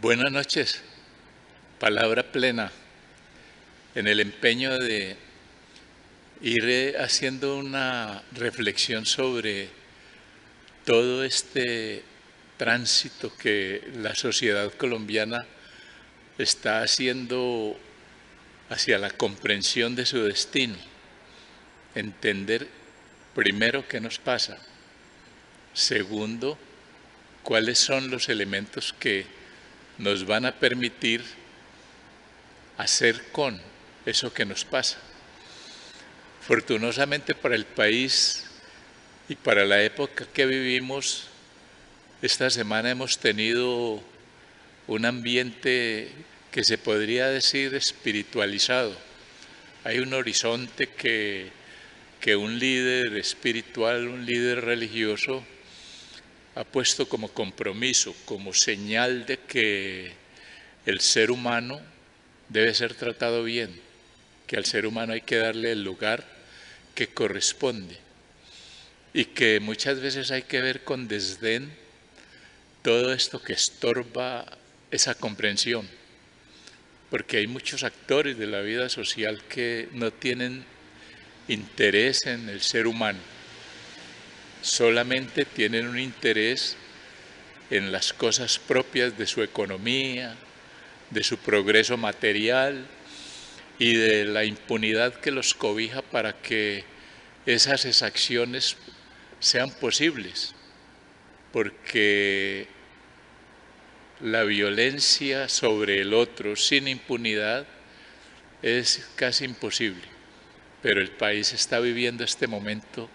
Buenas noches. Palabra plena. En el empeño de ir haciendo una reflexión sobre todo este tránsito que la sociedad colombiana está haciendo hacia la comprensión de su destino. Entender primero qué nos pasa. Segundo, cuáles son los elementos que nos van a permitir hacer con eso que nos pasa. Fortunosamente para el país y para la época que vivimos, esta semana hemos tenido un ambiente que se podría decir espiritualizado. Hay un horizonte que un líder espiritual, un líder religioso, ha puesto como compromiso, como señal de que el ser humano debe ser tratado bien, que al ser humano hay que darle el lugar que corresponde y que muchas veces hay que ver con desdén todo esto que estorba esa comprensión, porque hay muchos actores de la vida social que no tienen interés en el ser humano. Solamente tienen un interés en las cosas propias de su economía, de su progreso material y de la impunidad que los cobija para que esas exacciones sean posibles, porque la violencia sobre el otro sin impunidad es casi imposible, pero el país está viviendo este momento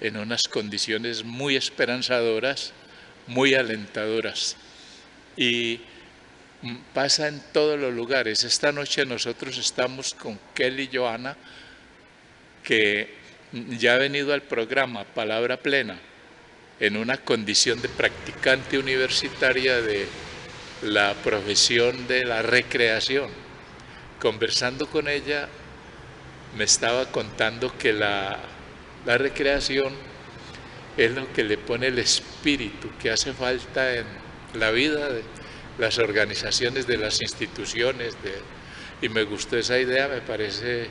en unas condiciones muy esperanzadoras, muy alentadoras, y pasa en todos los lugares. Esta noche nosotros estamos con Kelly y Johanna, que ya ha venido al programa Palabra Plena, en una condición de practicante universitaria de la profesión de la recreación. Conversando con ella, me estaba contando que la recreación es lo que le pone el espíritu que hace falta en la vida de las organizaciones, de las instituciones, y me gustó esa idea, me parece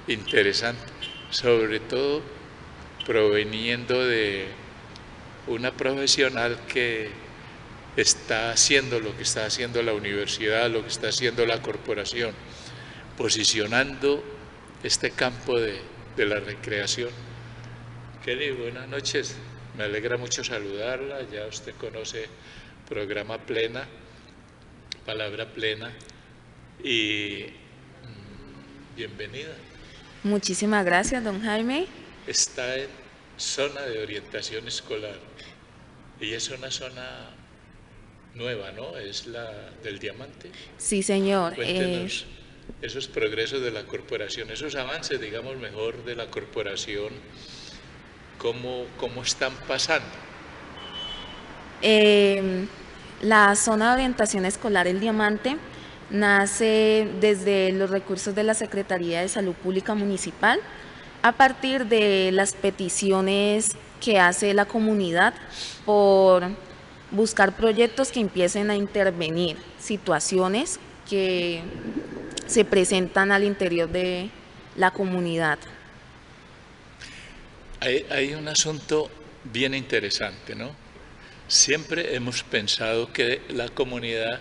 interesante, sobre todo proveniendo de una profesional que está haciendo lo que está haciendo la universidad, lo que está haciendo la corporación, posicionando este campo de la recreación. Kelly, buenas noches. Me alegra mucho saludarla. Ya usted conoce Programa Plena, Palabra Plena, y bienvenida. Muchísimas gracias, don Jaime. Está en zona de orientación escolar y es una zona nueva, ¿no? Es la del Diamante. Sí, señor. Cuéntenos esos progresos de la corporación, esos avances, digamos mejor, de la corporación. ¿Cómo están pasando? La zona de orientación escolar El Diamante nace desde los recursos de la Secretaría de Salud Pública Municipal a partir de las peticiones que hace la comunidad por buscar proyectos que empiecen a intervenir situaciones que se presentan al interior de la comunidad. Hay un asunto bien interesante, ¿no? Siempre hemos pensado que la comunidad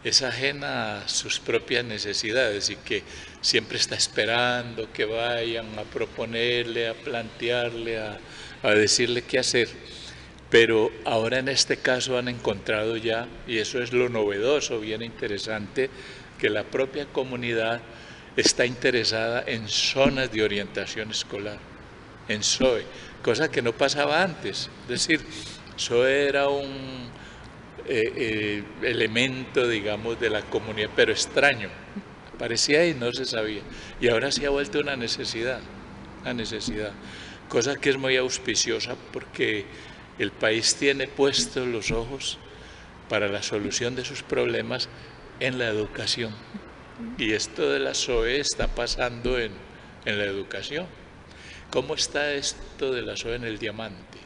es ajena a sus propias necesidades y que siempre está esperando que vayan a proponerle, a plantearle, a decirle qué hacer. Pero ahora en este caso han encontrado ya, y eso es lo novedoso, bien interesante, que la propia comunidad está interesada en zonas de orientación escolar, en SOE, cosa que no pasaba antes. Es decir, SOE era un elemento, digamos, de la comunidad, pero extraño, aparecía y no se sabía. Y ahora se ha vuelto una necesidad, cosa que es muy auspiciosa porque el país tiene puestos los ojos para la solución de sus problemas en la educación. Y esto de la SOE está pasando en la educación. ¿Cómo está esto de la SOE en el Diamante?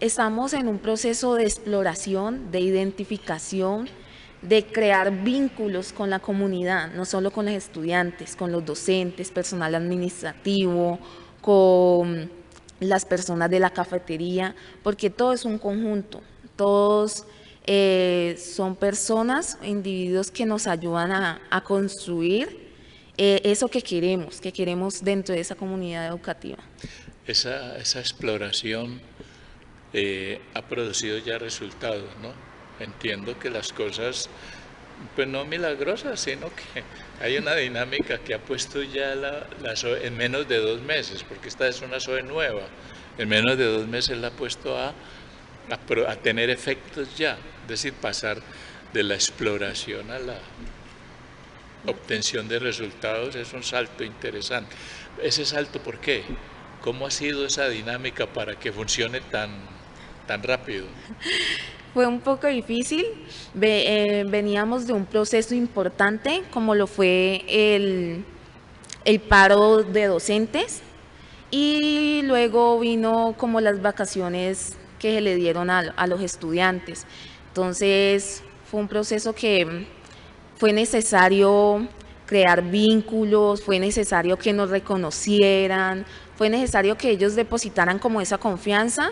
Estamos en un proceso de exploración, de identificación, de crear vínculos con la comunidad, no solo con los estudiantes, con los docentes, personal administrativo, con las personas de la cafetería, porque todo es un conjunto, todos son personas, individuos que nos ayudan a construir eso que queremos dentro de esa comunidad educativa. Esa exploración ha producido ya resultados, ¿no? Entiendo que las cosas, pues no milagrosas, sino que hay una dinámica que ha puesto ya la SOE en menos de 2 meses, porque esta es una SOE nueva, en menos de 2 meses la ha puesto a tener efectos ya, es decir, pasar de la exploración a la obtención de resultados es un salto interesante. ¿Ese salto por qué? ¿Cómo ha sido esa dinámica para que funcione tan rápido? Fue un poco difícil, veníamos de un proceso importante como lo fue el paro de docentes y luego vino como las vacaciones que se le dieron a los estudiantes. Entonces fue un proceso que fue necesario crear vínculos, fue necesario que nos reconocieran, fue necesario que ellos depositaran como esa confianza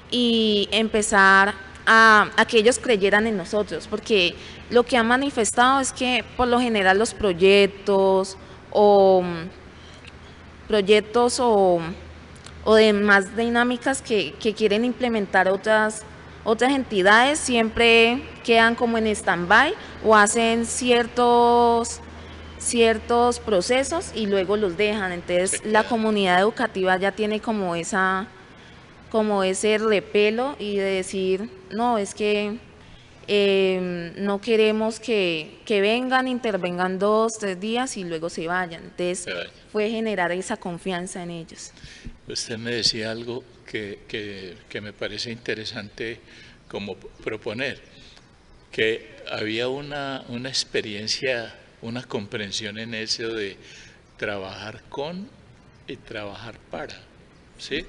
y empezar a que ellos creyeran en nosotros, porque lo que han manifestado es que por lo general los proyectos o demás dinámicas que quieren implementar otras entidades siempre quedan como en stand-by o hacen ciertos procesos y luego los dejan. Entonces la comunidad educativa ya tiene como ese repelo y de decir, no, es que no queremos que vengan, intervengan 2, 3 días y luego se vayan. Entonces fue generar esa confianza en ellos. Usted me decía algo que me parece interesante como proponer, que había una experiencia, una comprensión en eso de trabajar con y trabajar para, ¿sí?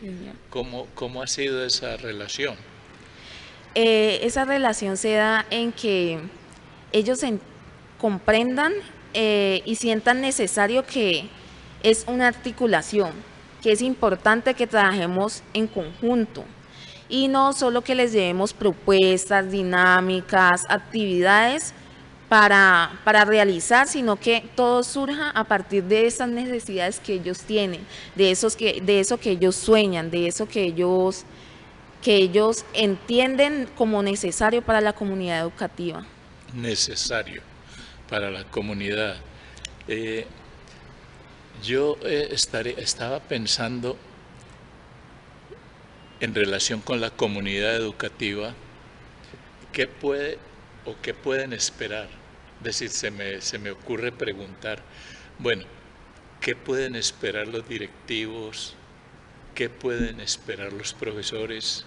¿Cómo ha sido esa relación? Esa relación se da en que ellos comprendan y sientan necesario que es una articulación, que es importante que trabajemos en conjunto y no solo que les llevemos propuestas, dinámicas, actividades para realizar, sino que todo surja a partir de esas necesidades que ellos tienen, de eso que ellos sueñan, de eso que ellos entienden como necesario para la comunidad educativa. Necesario para la comunidad. Yo estaba pensando en relación con la comunidad educativa, ¿qué pueden esperar? Es decir, se me ocurre preguntar, bueno, ¿qué pueden esperar los directivos? ¿Qué pueden esperar los profesores?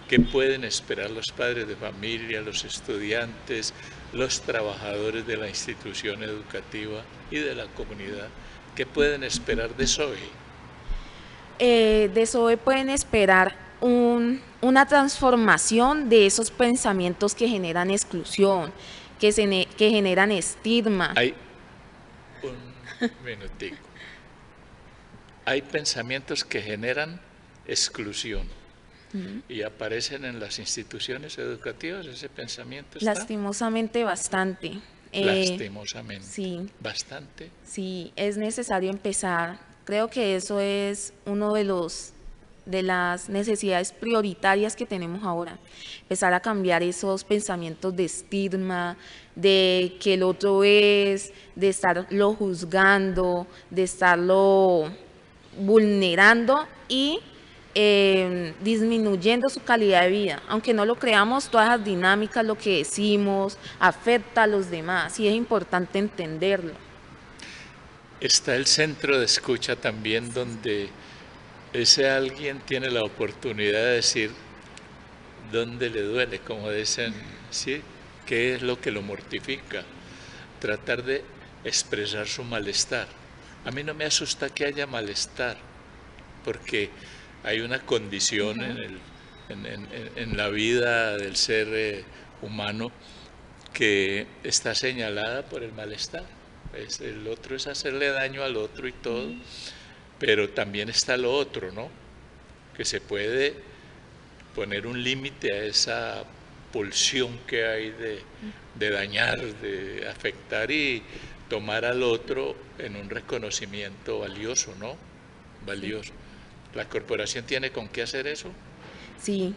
¿Qué pueden esperar los padres de familia, los estudiantes, los trabajadores de la institución educativa y de la comunidad? ¿Qué pueden esperar de SOE? De SOE pueden esperar una transformación de esos pensamientos que generan exclusión, que generan estigma. Hay un minutico. Hay pensamientos que generan exclusión. y aparecen en las instituciones educativas, ese pensamiento está. Lastimosamente bastante. Lastimosamente. Sí. Bastante. Sí, es necesario empezar. Creo que eso es uno de las necesidades prioritarias que tenemos ahora. Empezar a cambiar esos pensamientos de estigma, de que el otro es, de estarlo juzgando, de estarlo vulnerando y disminuyendo su calidad de vida. Aunque no lo creamos, todas las dinámicas, lo que decimos, afecta a los demás y es importante entenderlo. Está el centro de escucha también, donde ese alguien tiene la oportunidad de decir dónde le duele, como dicen, ¿sí? ¿Qué es lo que lo mortifica? Tratar de expresar su malestar. A mí no me asusta que haya malestar, porque hay una condición en la vida del ser humano que está señalada por el malestar. El otro es hacerle daño al otro y todo, pero también está lo otro, ¿no? Que se puede poner un límite a esa pulsión que hay de dañar, de afectar y tomar al otro en un reconocimiento valioso, ¿no? Valioso. ¿La corporación tiene con qué hacer eso? Sí.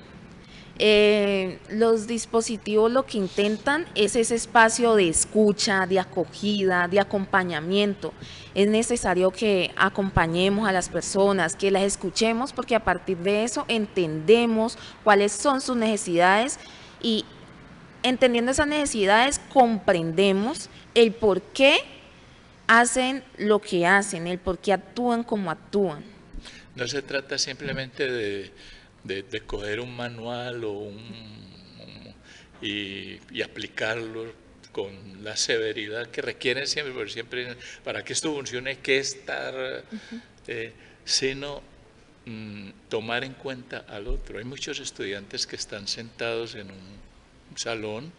Los dispositivos lo que intentan es ese espacio de escucha, de acogida, de acompañamiento. Es necesario que acompañemos a las personas, que las escuchemos, porque a partir de eso entendemos cuáles son sus necesidades y entendiendo esas necesidades comprendemos el por qué hacen lo que hacen, el por qué actúan como actúan. No se trata simplemente de coger un manual y aplicarlo con la severidad que requieren siempre, porque siempre para que esto funcione hay que estar, sino tomar en cuenta al otro. Hay muchos estudiantes que están sentados en un salón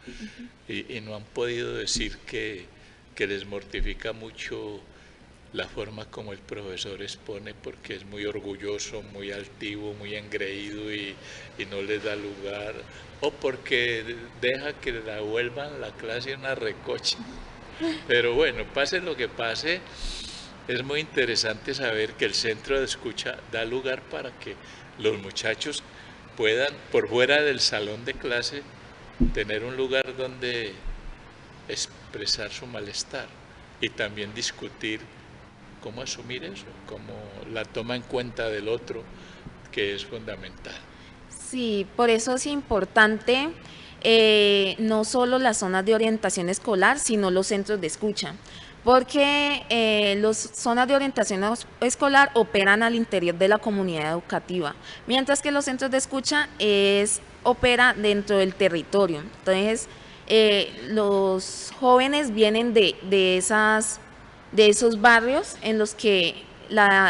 y no han podido decir que les mortifica mucho la forma como el profesor expone, porque es muy orgulloso, muy altivo, muy engreído y no les da lugar, o porque deja que la vuelvan la clase una recocha. Pero bueno, pase lo que pase, es muy interesante saber que el centro de escucha da lugar para que los muchachos puedan, por fuera del salón de clase, tener un lugar donde expresar su malestar y también discutir cómo asumir eso, cómo la toma en cuenta del otro, que es fundamental. Sí, por eso es importante no solo las zonas de orientación escolar, sino los centros de escucha, porque las zonas de orientación escolar operan al interior de la comunidad educativa, mientras que los centros de escucha opera dentro del territorio. Entonces, los jóvenes vienen de esos barrios en los que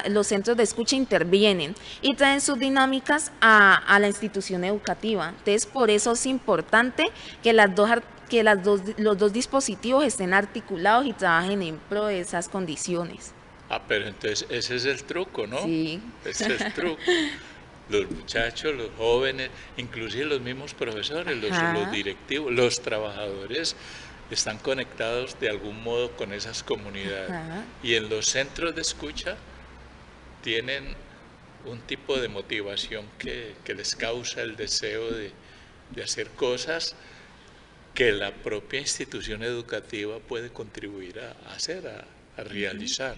los centros de escucha intervienen y traen sus dinámicas a la institución educativa. Entonces, por eso es importante que los dos dispositivos estén articulados y trabajen en pro de esas condiciones. Ah, pero entonces ese es el truco, ¿no? Sí. Ese es el truco. Los muchachos, los jóvenes, inclusive los mismos profesores, los directivos, los trabajadores, están conectados de algún modo con esas comunidades. Y en los centros de escucha tienen un tipo de motivación que les causa el deseo de hacer cosas que la propia institución educativa puede contribuir a hacer, a realizar.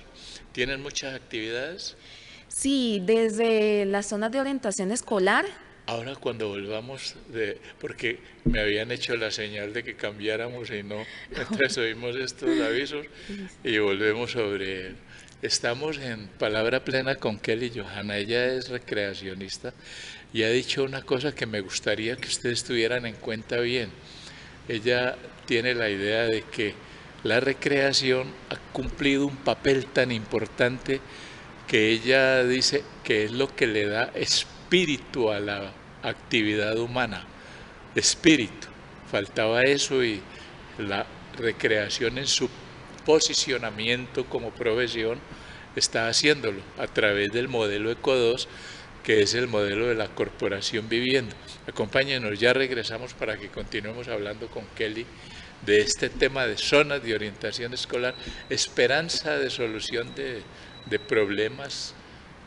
¿Tienen muchas actividades? Sí, desde las zonas de orientación escolar. Ahora cuando volvamos, porque me habían hecho la señal de que cambiáramos y no, entonces oímos estos avisos y volvemos sobre él. Estamos en Palabra Plena con Kelly Johanna, ella es recreacionista y ha dicho una cosa que me gustaría que ustedes tuvieran en cuenta bien. Ella tiene la idea de que la recreación ha cumplido un papel tan importante que ella dice que es lo que le da espíritu a la actividad humana, espíritu. Faltaba eso y la recreación en su posicionamiento como profesión está haciéndolo a través del modelo ECO2 que es el modelo de la corporación vivienda. Acompáñenos, ya regresamos para que continuemos hablando con Kelly de este tema de zonas de orientación escolar, esperanza de solución de problemas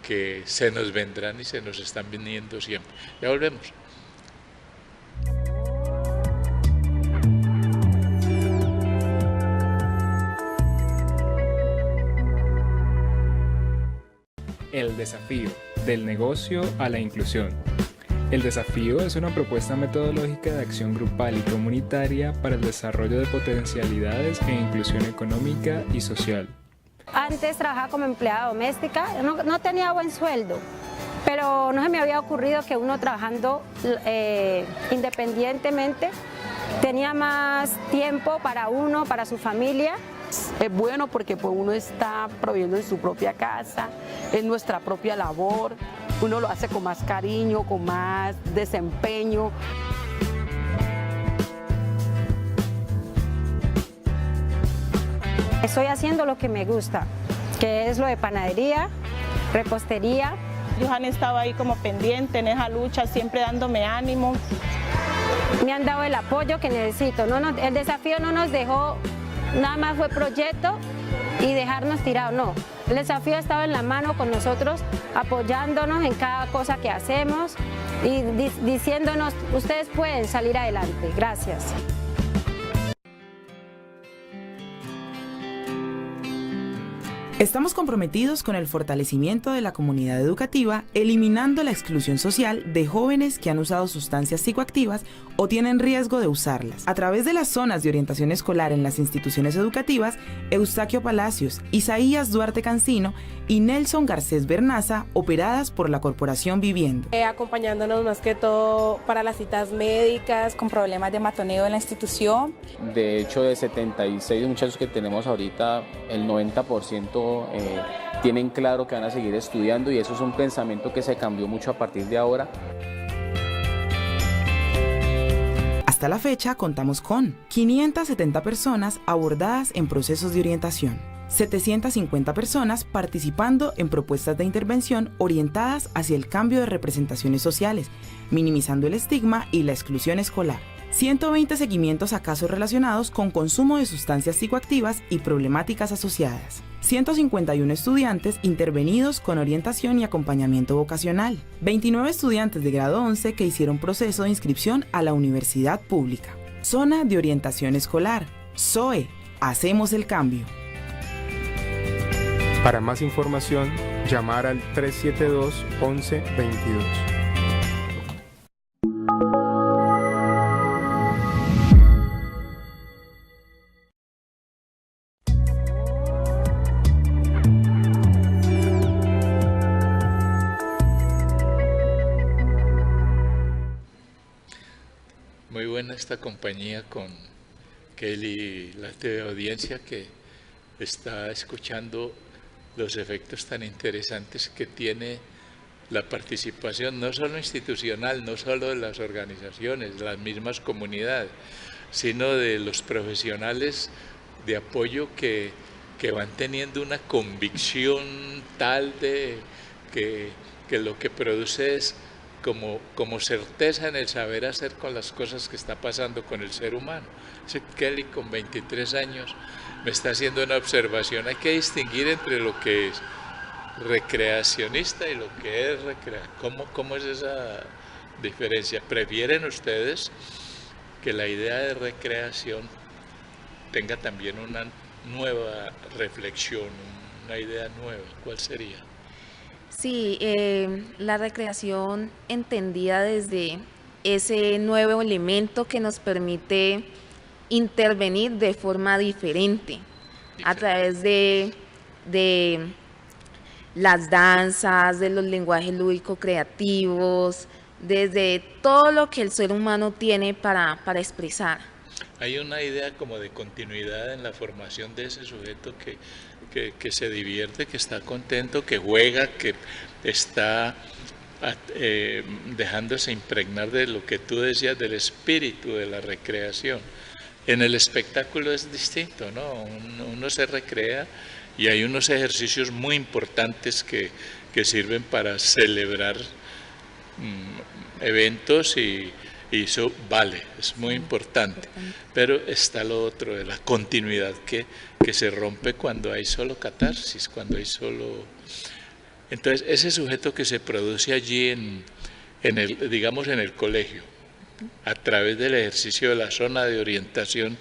que se nos vendrán y se nos están viniendo siempre. Ya volvemos. El desafío, del negocio a la inclusión. El desafío es una propuesta metodológica de acción grupal y comunitaria para el desarrollo de potencialidades e inclusión económica y social. Antes trabajaba como empleada doméstica, no tenía buen sueldo, pero no se me había ocurrido que uno trabajando independientemente tenía más tiempo para uno, para su familia. Es bueno porque pues, uno está proveyendo en su propia casa, es nuestra propia labor, uno lo hace con más cariño, con más desempeño. Estoy haciendo lo que me gusta, que es lo de panadería, repostería. Ellos han estado ahí como pendientes en esa lucha, siempre dándome ánimo. Me han dado el apoyo que necesito. El desafío no nos dejó, nada más fue proyecto y dejarnos tirados, no. El desafío ha estado en la mano con nosotros, apoyándonos en cada cosa que hacemos y diciéndonos, ustedes pueden salir adelante. Gracias. Estamos comprometidos con el fortalecimiento de la comunidad educativa, eliminando la exclusión social de jóvenes que han usado sustancias psicoactivas o tienen riesgo de usarlas. A través de las zonas de orientación escolar en las instituciones educativas, Eustaquio Palacios, Isaías Duarte Cancino y Nelson Garcés Bernaza, operadas por la Corporación Vivienda. Acompañándonos más que todo para las citas médicas, con problemas de matoneo en la institución. De hecho, de 76 muchachos que tenemos ahorita, el 90% tienen claro que van a seguir estudiando y eso es un pensamiento que se cambió mucho a partir de ahora. Hasta la fecha contamos con 570 personas abordadas en procesos de orientación, 750 personas participando en propuestas de intervención orientadas hacia el cambio de representaciones sociales, minimizando el estigma y la exclusión escolar. 120 seguimientos a casos relacionados con consumo de sustancias psicoactivas y problemáticas asociadas. 151 estudiantes intervenidos con orientación y acompañamiento vocacional. 29 estudiantes de grado 11 que hicieron proceso de inscripción a la universidad pública. Zona de orientación escolar. ZOE. Hacemos el cambio. Para más información, llamar al 372-1122. Muy buena esta compañía con Kelly, la teleaudiencia que está escuchando los efectos tan interesantes que tiene la participación, no solo institucional, no solo de las organizaciones, de las mismas comunidades, sino de los profesionales de apoyo que van teniendo una convicción tal de que lo que produce es como certeza en el saber hacer con las cosas que está pasando con el ser humano. Kelly con 23 años me está haciendo una observación. Hay que distinguir entre lo que es recreacionista y lo que es ¿Cómo es esa diferencia? ¿Prefieren ustedes que la idea de recreación tenga también una nueva reflexión, una idea nueva? ¿Cuál sería? Sí, la recreación entendida desde ese nuevo elemento que nos permite intervenir de forma diferente a través de las danzas, de los lenguajes lúdico-creativos, desde todo lo que el ser humano tiene para expresar. Hay una idea como de continuidad en la formación de ese sujeto que se divierte, que está contento, que juega, que está dejándose impregnar de lo que tú decías, del espíritu de la recreación. En el espectáculo es distinto, ¿no? Uno se recrea y hay unos ejercicios muy importantes que sirven para celebrar eventos y eso vale, es muy importante. Pero está lo otro de la continuidad que se rompe cuando hay solo catarsis, cuando hay solo... Entonces, ese sujeto que se produce allí digamos en el colegio, a través del ejercicio de la zona de orientación,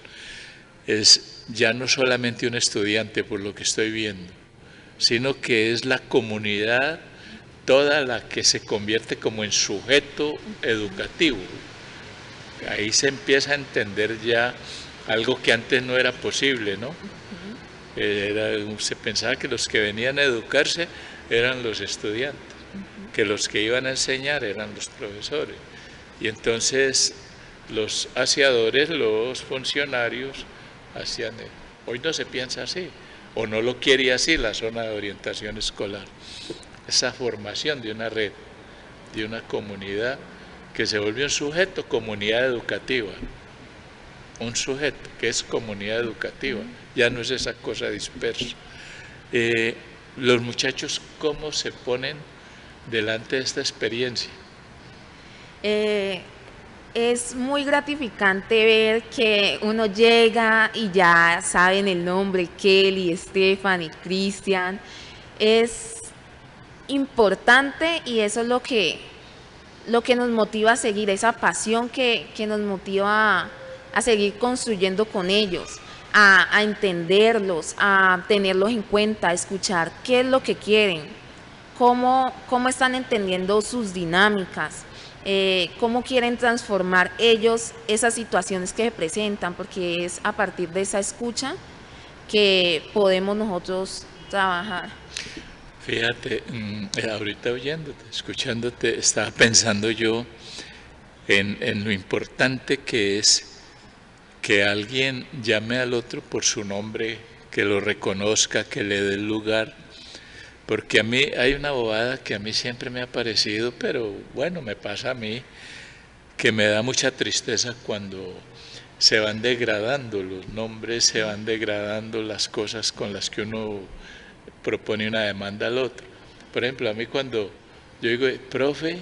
es ya no solamente un estudiante, por lo que estoy viendo, sino que es la comunidad toda la que se convierte como en sujeto educativo. Ahí se empieza a entender ya algo que antes no era posible, ¿no? Se pensaba que los que venían a educarse eran los estudiantes, que los que iban a enseñar eran los profesores. Y entonces los aseadores, los funcionarios, hacían... Hoy no se piensa así, o no lo quiere así la zona de orientación escolar. Esa formación de una red, de una comunidad que se vuelve un sujeto, comunidad educativa. Un sujeto que es comunidad educativa, ya no es esa cosa dispersa. Los muchachos, ¿cómo se ponen delante de esta experiencia? Es muy gratificante ver que uno llega y ya saben el nombre, Kelly, Stephanie, Cristian. Es importante y eso es lo que nos motiva a seguir, esa pasión que nos motiva a seguir construyendo con ellos, a entenderlos, a tenerlos en cuenta, a escuchar qué es lo que quieren, cómo están entendiendo sus dinámicas, cómo quieren transformar ellos esas situaciones que se presentan, porque es a partir de esa escucha que podemos nosotros trabajar. Fíjate, ahorita oyéndote, escuchándote, estaba pensando yo en lo importante que es que alguien llame al otro por su nombre, que lo reconozca, que le dé el lugar. Porque a mí hay una bobada que a mí siempre me ha parecido, pero bueno, me pasa a mí, que me da mucha tristeza cuando se van degradando los nombres, se van degradando las cosas con las que uno propone una demanda al otro. Por ejemplo, a mí cuando yo digo, profe,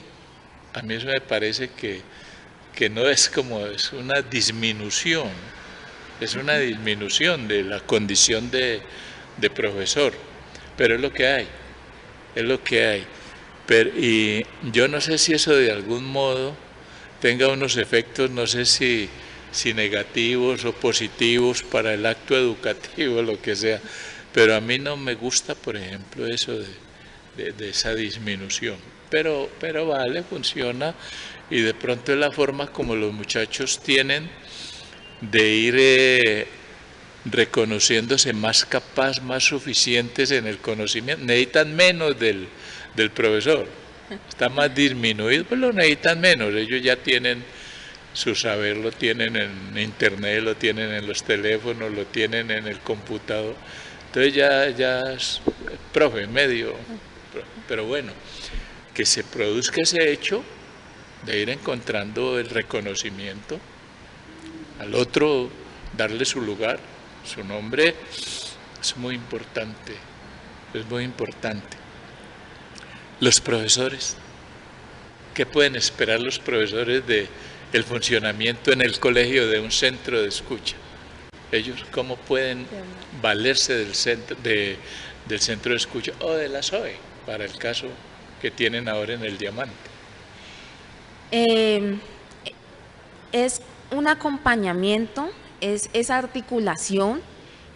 a mí eso me parece que no es como, es una disminución de la condición de profesor, pero es lo que hay, y yo no sé si eso de algún modo tenga unos efectos, no sé si negativos o positivos para el acto educativo, lo que sea, pero a mí no me gusta, por ejemplo, eso de esa disminución, pero vale, funciona. Y de pronto es la forma como los muchachos tienen de ir reconociéndose más capaz, más suficientes en el conocimiento. Necesitan menos del profesor. Está más disminuido, pues lo necesitan menos. Ellos ya tienen su saber, lo tienen en internet, lo tienen en los teléfonos, lo tienen en el computador. Entonces ya es profe, medio. Pero bueno, que se produzca ese hecho de ir encontrando el reconocimiento, al otro darle su lugar, su nombre, es muy importante, es muy importante. Los profesores, ¿qué pueden esperar los profesores del funcionamiento en el colegio de un centro de escucha? Ellos, ¿cómo pueden valerse del centro de escucha o de la SOE, para el caso que tienen ahora en el Diamante? Es un acompañamiento, es esa articulación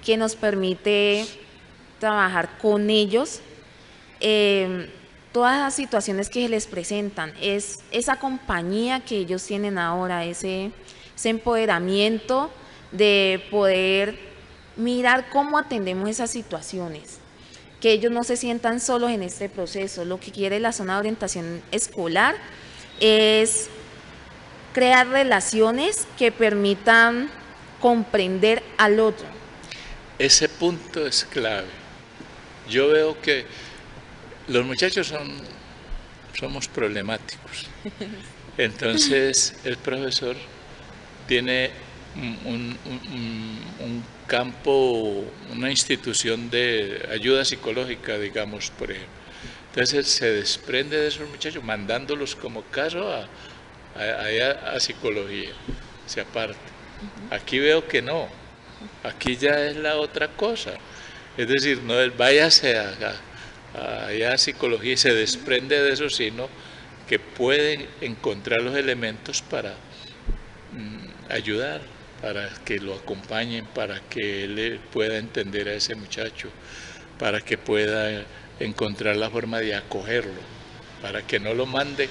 que nos permite trabajar con ellos, todas las situaciones que se les presentan, es esa compañía que ellos tienen ahora, ese empoderamiento de poder mirar cómo atendemos esas situaciones, que ellos no se sientan solos en este proceso. Lo que quiere la zona de orientación escolar es crear relaciones que permitan comprender al otro. Ese punto es clave. Yo veo que los muchachos somos problemáticos. Entonces el profesor tiene un campo, una institución de ayuda psicológica, digamos, por ejemplo. Entonces él se desprende de esos muchachos, mandándolos como caso a psicología, se aparta. Aquí veo que no, aquí ya es la otra cosa. Es decir, no él váyase allá a psicología y se desprende de eso, sino que pueden encontrar los elementos para ayudar, para que lo acompañen, para que él pueda entender a ese muchacho, para que pueda encontrar la forma de acogerlo, para que no lo mande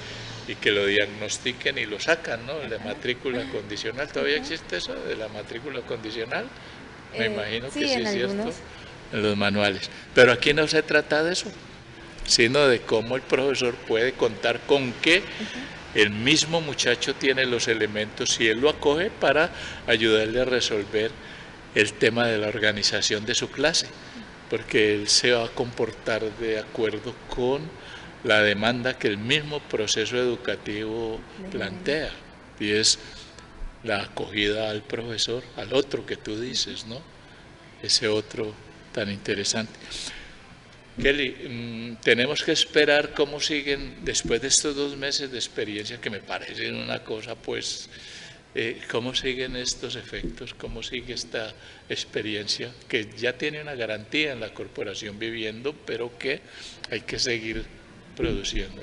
y que lo diagnostiquen y lo sacan, ¿no? La matrícula condicional, ¿todavía existe eso de la matrícula condicional? Me imagino que sí, es cierto, en los manuales. Pero aquí no se trata de eso, sino de cómo el profesor puede contar con que el mismo muchacho tiene los elementos y él lo acoge para ayudarle a resolver el tema de la organización de su clase, porque él se va a comportar de acuerdo con la demanda que el mismo proceso educativo plantea, y es la acogida al profesor, al otro que tú dices, ¿no? Ese otro tan interesante. Kelly, tenemos que esperar cómo siguen después de estos 2 meses de experiencia, que me parecen una cosa, pues, cómo siguen estos efectos, cómo sigue esta experiencia, que ya tiene una garantía en la Corporación Viviendo, pero que hay que seguir produciendo,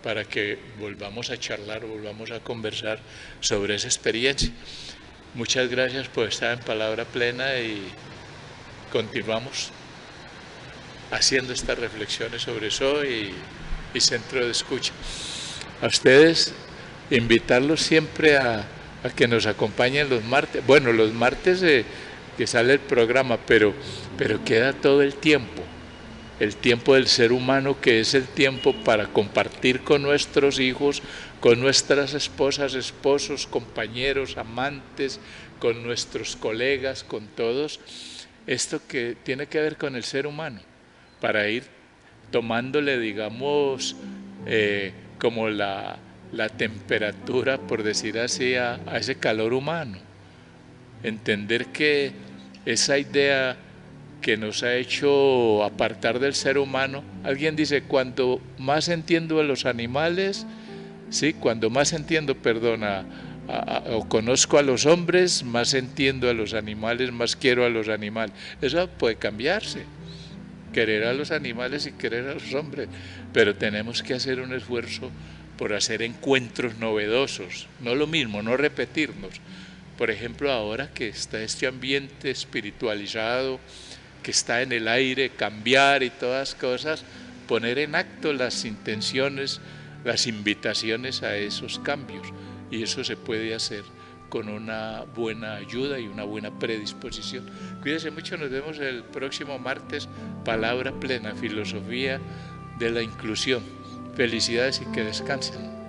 para que volvamos a charlar, volvamos a conversar sobre esa experiencia. Muchas gracias por estar en Palabra Plena y continuamos haciendo estas reflexiones sobre eso y Centro de Escucha. A ustedes, invitarlos siempre a que nos acompañen los martes. Bueno, los martes que sale el programa, pero queda todo el tiempo del ser humano, que es el tiempo para compartir con nuestros hijos, con nuestras esposas, esposos, compañeros, amantes, con nuestros colegas, con todos, esto que tiene que ver con el ser humano, para ir tomándole, digamos, como la temperatura, por decir así, a ese calor humano. Entender que esa idea que nos ha hecho apartar del ser humano, alguien dice, cuando más entiendo a los animales, sí, cuando más entiendo, o conozco a los hombres, más entiendo a los animales, más quiero a los animales. Eso puede cambiarse, querer a los animales y querer a los hombres, pero tenemos que hacer un esfuerzo por hacer encuentros novedosos, no lo mismo, no repetirnos. Por ejemplo, ahora que está este ambiente espiritualizado, que está en el aire, cambiar y todas cosas, poner en acto las intenciones, las invitaciones a esos cambios, y eso se puede hacer con una buena ayuda y una buena predisposición. Cuídense mucho, nos vemos el próximo martes, Palabra Plena, Filosofía de la Inclusión. Felicidades y que descansen.